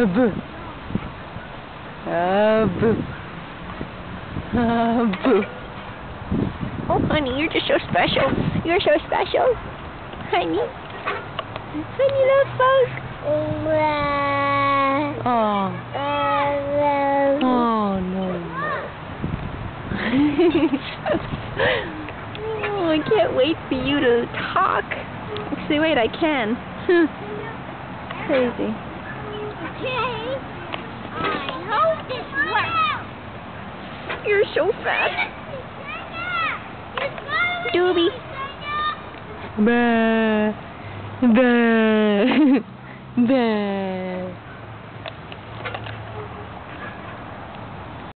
Boo. Boo. Boo. Oh, honey, you're just so special. You're so special. Honey. Honey, love bug. Oh. Oh, no. Oh, I can't wait for you to talk. Actually, wait, I can. Crazy. Okay. I hope this works. You're so fat. Doobie. Bah. Bah. Bah.